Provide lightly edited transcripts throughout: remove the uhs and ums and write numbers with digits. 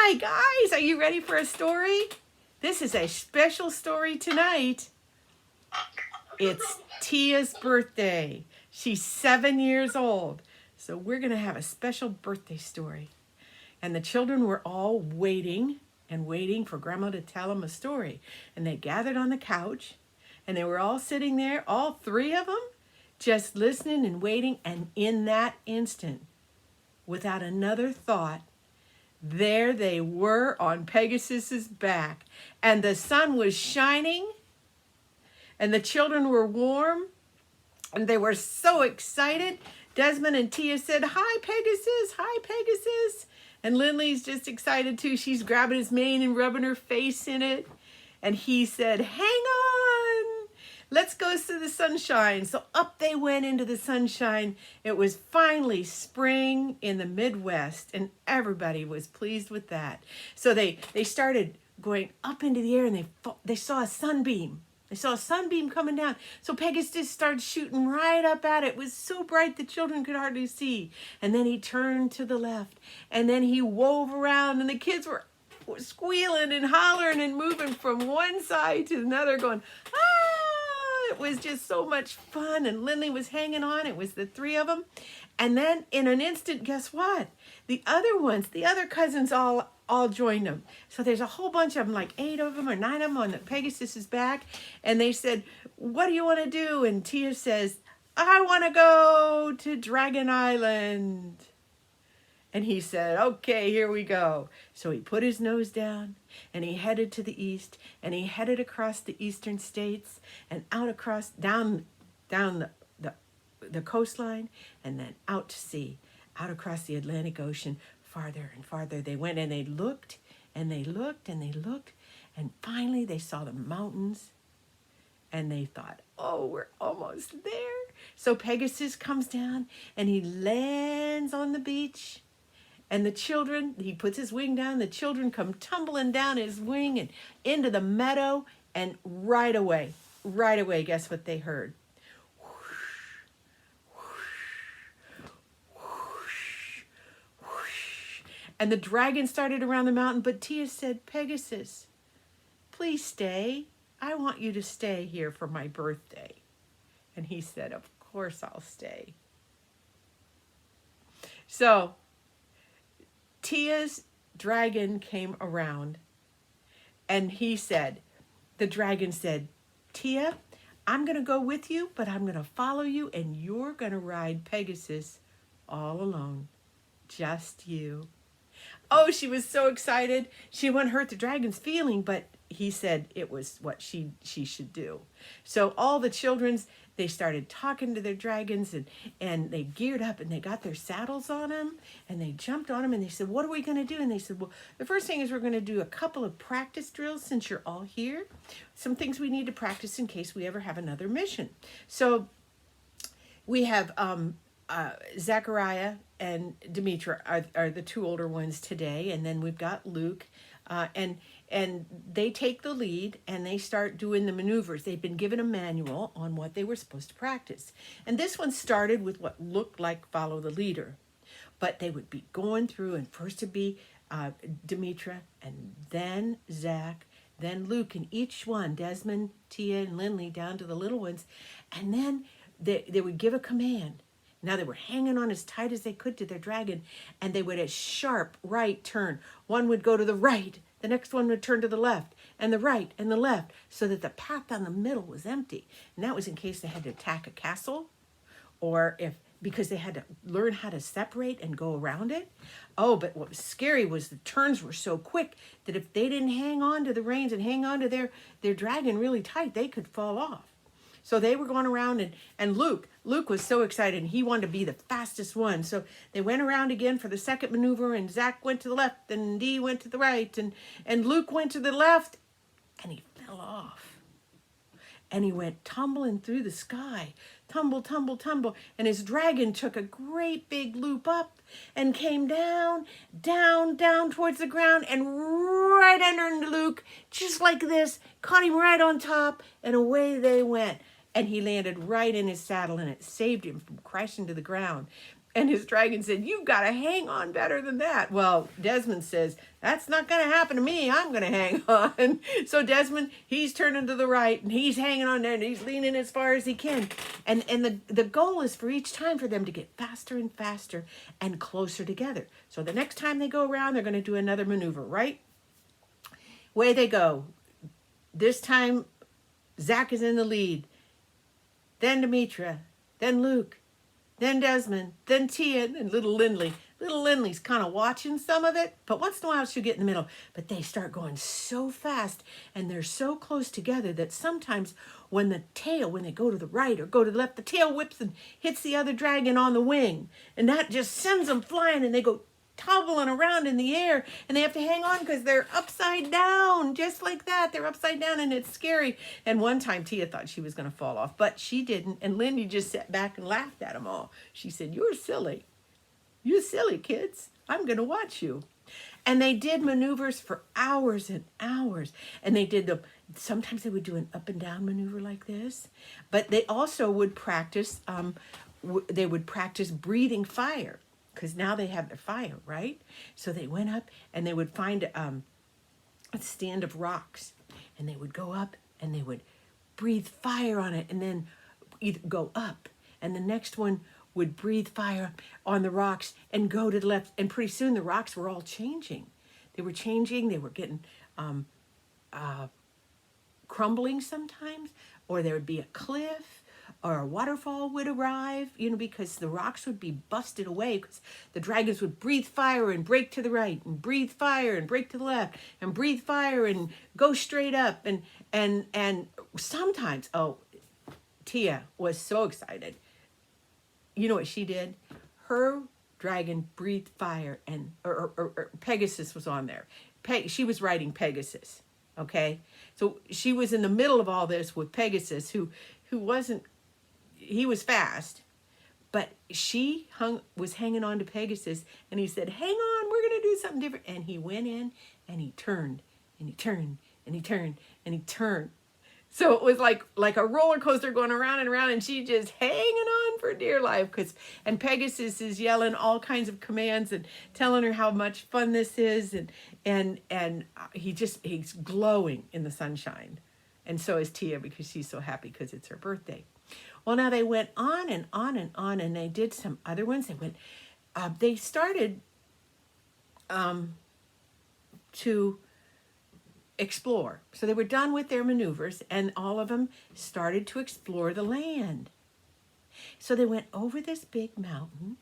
Hi guys, are you ready for a story? This is a special story tonight. It's Tia's birthday. She's 7 years old. So we're going to have a special birthday story. And the children were all waiting and waiting for Grandma to tell them a story. And they gathered on the couch and they were all sitting there, all three of them, just listening and waiting. And in that instant, without another thought, there they were on Pegasus's back, and the sun was shining, and the children were warm, and they were so excited. Desmond and Tia said, "Hi, Pegasus, hi, Pegasus." And Lindley's just excited too. She's grabbing his mane and rubbing her face in it. And he said, "Hang on, let's go to the sunshine." So up they went into the sunshine. It was finally spring in the Midwest, and everybody was pleased with that. So they started going up into the air, and they saw a sunbeam. They saw a sunbeam coming down. So Pegasus started shooting right up at it. It was so bright the children could hardly see. And then he turned to the left, and then he wove around, and the kids were squealing and hollering and moving from one side to another, going, "Ah!" It was just so much fun, and Lindley was hanging on. It was the three of them. And then in an instant, guess what? The other cousins all joined them. So there's a whole bunch of them, like 8 of them or 9 of them on the Pegasus's back. And they said, "What do you want to do?" And Tia says, "I want to go to Dragon Island." And he said, "Okay, here we go." So he put his nose down and he headed to the east, and he headed across the eastern states and out across down the coastline, and then out to sea, out across the Atlantic Ocean. Farther and farther they went, and they looked and they looked and they looked, and finally they saw the mountains, and they thought, "Oh, we're almost there." So Pegasus comes down and he lands on the beach. And the children, he puts his wing down, the children come tumbling down his wing and into the meadow, and right away, guess what they heard? Whoosh, whoosh, whoosh, whoosh. And the dragon started around the mountain, but Tia said, "Pegasus, please stay. I want you to stay here for my birthday." And he said, "Of course I'll stay." So Tia's dragon came around, and the dragon said, "Tia, I'm going to go with you, but I'm going to follow you, and you're going to ride Pegasus all alone. Just you." Oh, she was so excited. She wouldn't hurt the dragon's feeling, but he said it was what she should do. So all the children's, they started talking to their dragons, and they geared up, and they got their saddles on them, and they jumped on them, and they said, "What are we going to do?" And they said, "Well, the first thing is we're going to do a couple of practice drills since you're all here. Some things we need to practice in case we ever have another mission." So we have Zachariah and Demetra are the 2 older ones today, and then we've got Luke, and they take the lead, and they start doing the maneuvers. They've been given a manual on what they were supposed to practice, and this one started with what looked like follow the leader, but they would be going through, and first to be Demetra, and then Zach, then Luke, and each one, Desmond, Tia, and Lindley, down to the little ones, and then they would give a command. Now they were hanging on as tight as they could to their dragon, and they would a sharp right turn. One would go to the right, the next one would turn to the left, and the right and the left, so that the path down the middle was empty. And that was in case they had to attack a castle, or because they had to learn how to separate and go around it. Oh, but what was scary was the turns were so quick that if they didn't hang on to the reins and hang on to their dragon really tight, they could fall off. So they were going around, and Luke was so excited, and he wanted to be the fastest one. So they went around again for the second maneuver, and Zach went to the left, and Dee went to the right, and Luke went to the left, and he fell off. And he went tumbling through the sky, tumble, tumble, tumble, and his dragon took a great big loop up and came down, down, down towards the ground, and right under Luke, just like this, caught him right on top, and away they went. And he landed right in his saddle, and it saved him from crashing to the ground. And his dragon said, "You've got to hang on better than that." Well, Desmond says, "That's not going to happen to me. I'm going to hang on." So Desmond, he's turning to the right and he's hanging on there and he's leaning as far as he can. And the goal is for each time for them to get faster and faster and closer together. So the next time they go around, they're going to do another maneuver, right? Away they go. This time, Zach is in the lead. Then Demetra. Then Luke. Then Desmond, then Tia, and little Lindley. Little Lindley's kind of watching some of it, but once in a while she'll get in the middle. But they start going so fast, and they're so close together that sometimes when they go to the right or go to the left, the tail whips and hits the other dragon on the wing. And that just sends them flying, and they go toppling around in the air, and they have to hang on because they're upside down, just like that. They're upside down, and it's scary. And one time Tia thought she was going to fall off, but she didn't, and Lindy just sat back and laughed at them all. She said, "You're silly. You're silly, kids. I'm going to watch you." And they did maneuvers for hours and hours, and sometimes they would do an up and down maneuver like this, but they also would practice, they would practice breathing fire. Because now they have their fire, right? So they went up and they would find a stand of rocks. And they would go up and they would breathe fire on it and then either go up. And the next one would breathe fire on the rocks and go to the left. And pretty soon the rocks were all changing. They were changing. They were getting crumbling sometimes. Or there would be a cliff. Or a waterfall would arrive, because the rocks would be busted away because the dragons would breathe fire and break to the right and breathe fire and break to the left and breathe fire and go straight up. And sometimes, Tia was so excited. You know what she did? Her dragon breathed fire or Pegasus was on there. She was riding Pegasus, okay? So she was in the middle of all this with Pegasus who wasn't, he was fast, but she was hanging on to Pegasus, and he said, "Hang on, we're going to do something different." And he went in, and he turned, and he turned, and he turned, and he turned. So it was like a roller coaster going around and around, and she just hanging on for dear life. And Pegasus is yelling all kinds of commands and telling her how much fun this is, and he's glowing in the sunshine. And so is Tia, because she's so happy because it's her birthday. Well, now they went on and on and on, and they did some other ones. They started to explore. So they were done with their maneuvers, and all of them started to explore the land. So they went over this big mountain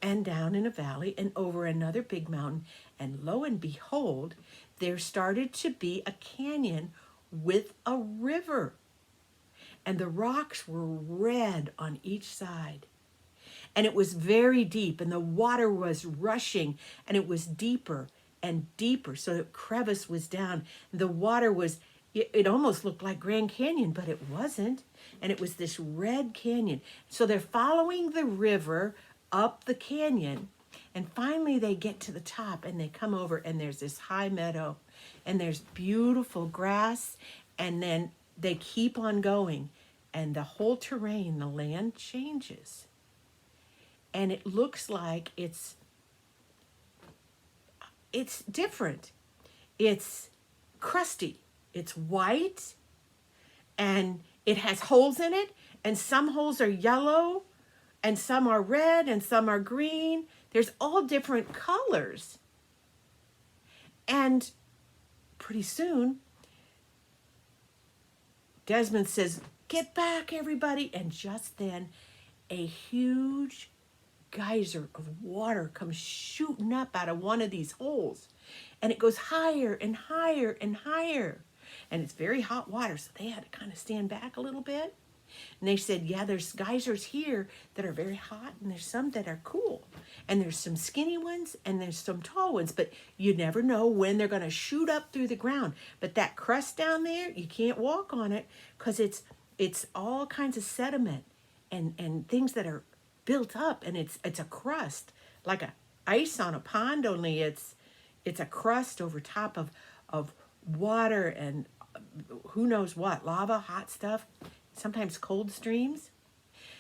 and down in a valley and over another big mountain, and lo and behold, there started to be a canyon with a river. And the rocks were red on each side. And it was very deep, and the water was rushing, and it was deeper and deeper. So the crevice was down. The water was, it almost looked like Grand Canyon, but it wasn't. And it was this red canyon. So they're following the river up the canyon, and finally they get to the top, and they come over, and there's this high meadow, and there's beautiful grass, and then they keep on going, and the whole terrain, the land changes. And it looks like it's different. It's crusty. It's white, and it has holes in it, and some holes are yellow, and some are red, and some are green. There's all different colors. And pretty soon, Desmond says, "Get back, everybody." And just then, a huge geyser of water comes shooting up out of one of these holes. And it goes higher and higher and higher. And it's very hot water, so they had to kind of stand back a little bit. And they said, yeah, there's geysers here that are very hot, and there's some that are cool. And there's some skinny ones, and there's some tall ones, but you never know when they're going to shoot up through the ground. But that crust down there, you can't walk on it because it's all kinds of sediment and things that are built up, and it's a crust, like a ice on a pond, only it's a crust over top of water and who knows what, lava, hot stuff, sometimes cold streams.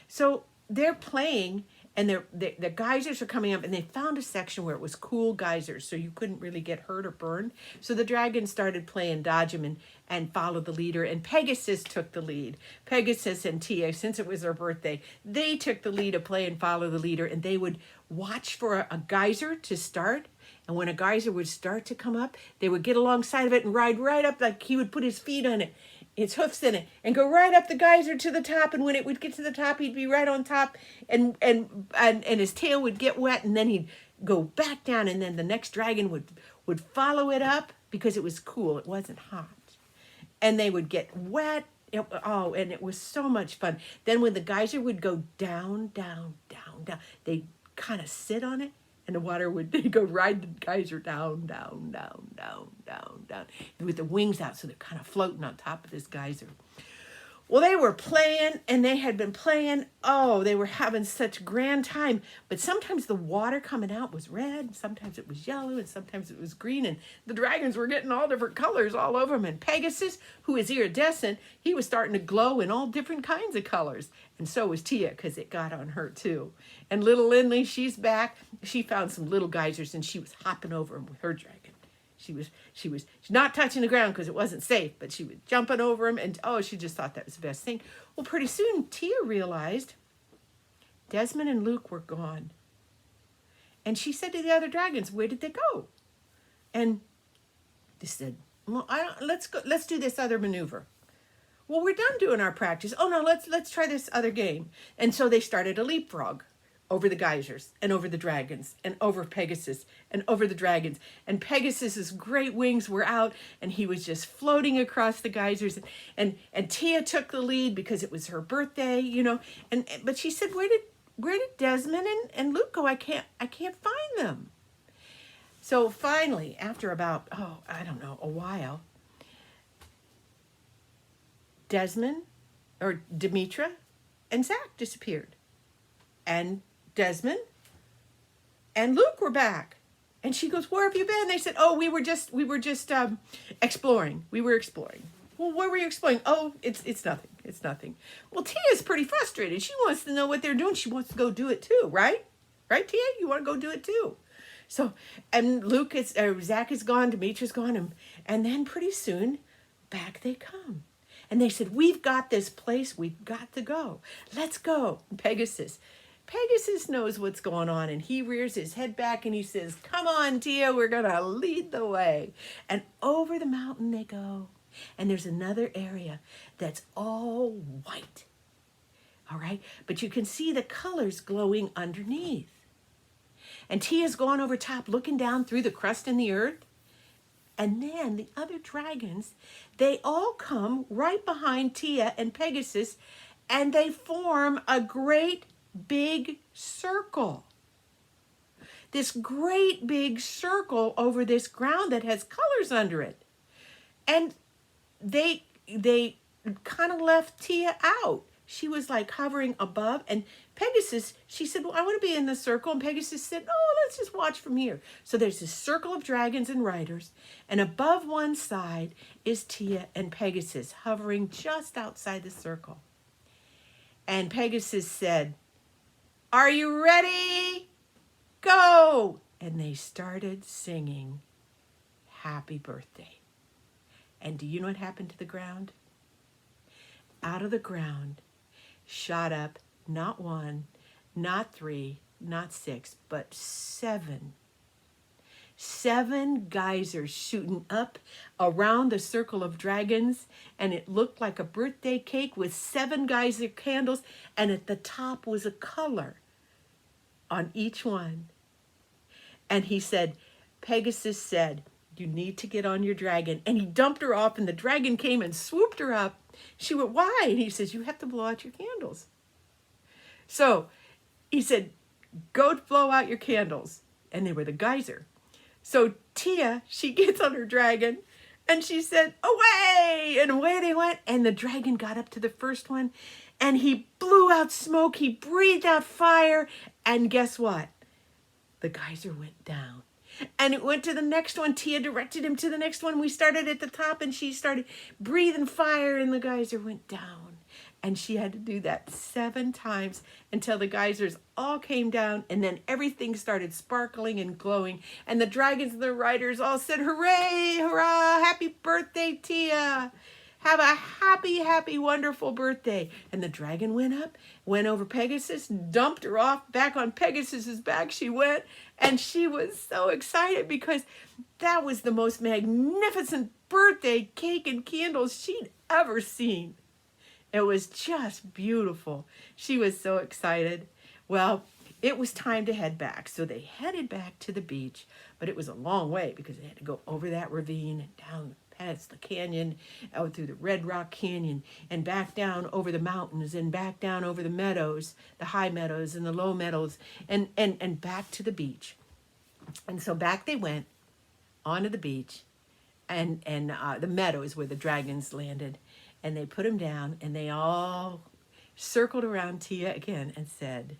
So they're playing, and the geysers are coming up, and they found a section where it was cool geysers, so you couldn't really get hurt or burned. So the dragons started playing dodge 'em and follow the leader, and Pegasus took the lead. Pegasus and Tia, since it was their birthday, they took the lead of play and follow the leader, and they would watch for a geyser to start. And when a geyser would start to come up, they would get alongside of it and ride right up, like he would put his feet on it, his hoofs in it, and go right up the geyser to the top. And when it would get to the top, he'd be right on top, and his tail would get wet, and then he'd go back down, and then the next dragon would follow it up because it was cool. It wasn't hot. And they would get wet. And it was so much fun. Then when the geyser would go down, down, down, down, they'd kind of sit on it, and the water would go ride the geyser down, down, down, down, down, down, with the wings out, so they're kind of floating on top of this geyser. Well, they were playing, and they had been playing. Oh, they were having such grand time. But sometimes the water coming out was red, sometimes it was yellow, and sometimes it was green. And the dragons were getting all different colors all over them. And Pegasus, who is iridescent, he was starting to glow in all different kinds of colors. And so was Tia, because it got on her too. And little Lindley, she's back. She found some little geysers, and she was hopping over them with her dragon. She's not touching the ground because it wasn't safe, but she was jumping over him, and she just thought that was the best thing. Well, pretty soon Tia realized Desmond and Luke were gone. And she said to the other dragons, "Where did they go?" And they said, "Well, let's do this other maneuver." "Well, we're done doing our practice." "Oh no, let's try this other game." And so they started a leapfrog over the geysers, and over the dragons, and over Pegasus, and over the dragons. And Pegasus's great wings were out, and he was just floating across the geysers. And Tia took the lead because it was her birthday, but she said, where did Desmond and Luke go? I can't find them. So finally, after about, a while, Desmond, or Demetra, and Zach disappeared. And Desmond and Luke were back. And she goes, "Where have you been?" They said, "Oh, we were just exploring. We were exploring." "Well, where were you exploring?" "Oh, it's nothing. It's nothing." Well, Tia's pretty frustrated. She wants to know what they're doing. She wants to go do it too, right? Right, Tia? You want to go do it too. So, and Zach is gone, Demetra's gone, and then pretty soon, back they come. And they said, "We've got this place. We've got to go. Let's go." And Pegasus knows what's going on, and he rears his head back and he says, "Come on, Tia, we're going to lead the way." And over the mountain they go. And there's another area that's all white. All right? But you can see the colors glowing underneath. And Tia's gone over top, looking down through the crust in the earth. And then the other dragons, they all come right behind Tia and Pegasus, and they form a great big circle. This great big circle over this ground that has colors under it. And they kind of left Tia out. She was like hovering above, and Pegasus, she said, "Well, I want to be in the circle." And Pegasus said, "Oh, let's just watch from here." So there's this circle of dragons and riders, and above one side is Tia and Pegasus hovering just outside the circle. And Pegasus said, "Are you ready? Go!" And they started singing "Happy Birthday." And do you know what happened to the ground? Out of the ground shot up not one, not three, not six, but seven. 7 geysers shooting up around the circle of dragons, and it looked like a birthday cake with 7 geyser candles, and at the top was a color on each one. And Pegasus said, "You need to get on your dragon." And he dumped her off, and the dragon came and swooped her up. She went, "Why?" And he says, "You have to blow out your candles." So he said, "Go blow out your candles." And they were the geyser. So Tia, she gets on her dragon, and she said, "Away!" And away they went. And the dragon got up to the first one, and he blew out smoke. He breathed out fire. And guess what? The geyser went down. And it went to the next one. Tia directed him to the next one. We started at the top, and she started breathing fire, and the geyser went down. And she had to do that 7 times until the geysers all came down, and then everything started sparkling and glowing. And the dragons and the riders all said, "Hooray, hurrah, happy birthday, Tia. Have a happy, happy, wonderful birthday." And the dragon went up, went over Pegasus, dumped her off. Back on Pegasus's back she went, and she was so excited because that was the most magnificent birthday cake and candles she'd ever seen. It was just beautiful. She was so excited. Well, it was time to head back. So they headed back to the beach, but it was a long way because they had to go over that ravine and down past the canyon, out through the Red Rock Canyon, and back down over the mountains, and back down over the meadows, the high meadows and the low meadows, and back to the beach. And so back they went onto the beach, and the meadows where the dragons landed. And they put him down, and they all circled around Tia again and said,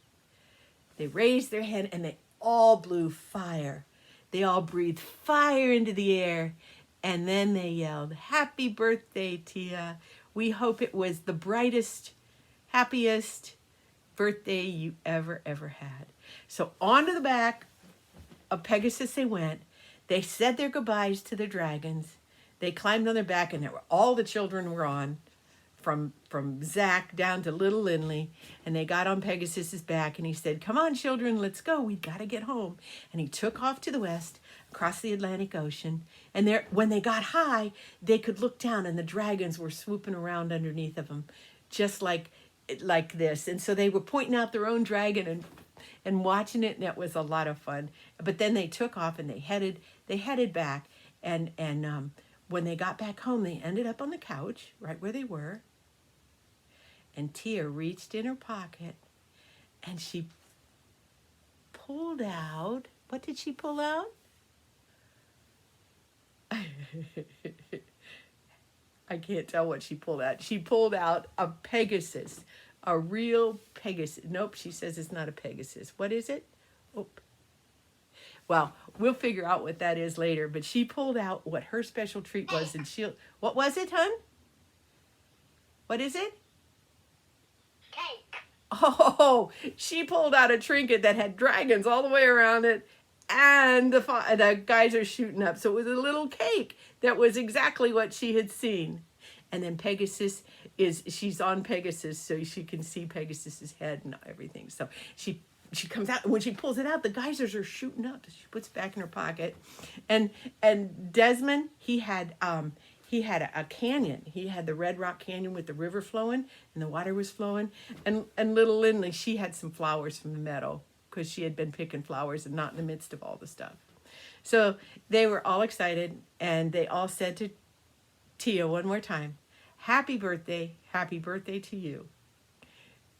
they raised their hand, and they all blew fire. They all breathed fire into the air, and then they yelled, "Happy birthday, Tia. We hope it was the brightest, happiest birthday you ever had." So onto the back of Pegasus they went. They said their goodbyes to the dragons. They climbed on their back, and all the children were on, from Zach down to little Lindley, and they got on Pegasus's back, and he said, "Come on, children, let's go. We got to get home." And he took off to the west, across the Atlantic Ocean, and there, when they got high, they could look down, and the dragons were swooping around underneath of them, just like this. And so they were pointing out their own dragon and watching it, and it was a lot of fun. But then they took off, and they headed back, and when they got back home, they ended up on the couch, right where they were. And Tia reached in her pocket, and she pulled out, what did she pull out? I can't tell what she pulled out. She pulled out a Pegasus, a real Pegasus. Nope, she says it's not a Pegasus. What is it? Oh. Well, we'll figure out what that is later, but she pulled out what her special treat was, and what was it, hun? What is it? Cake. Oh, she pulled out a trinket that had dragons all the way around it, and the guys are shooting up. So it was a little cake that was exactly what she had seen. And then Pegasus she's on Pegasus, so she can see Pegasus's head and everything. So she comes out, and when she pulls it out, the geysers are shooting up. She puts it back in her pocket. And Desmond, he had a canyon. He had the Red Rock Canyon with the river flowing, and the water was flowing. And little Lindley, she had some flowers from the meadow, because she had been picking flowers and not in the midst of all the stuff. So they were all excited, and they all said to Tia one more time, happy birthday to you.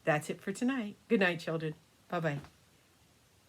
That's it for tonight. Good night, children. Bye-bye.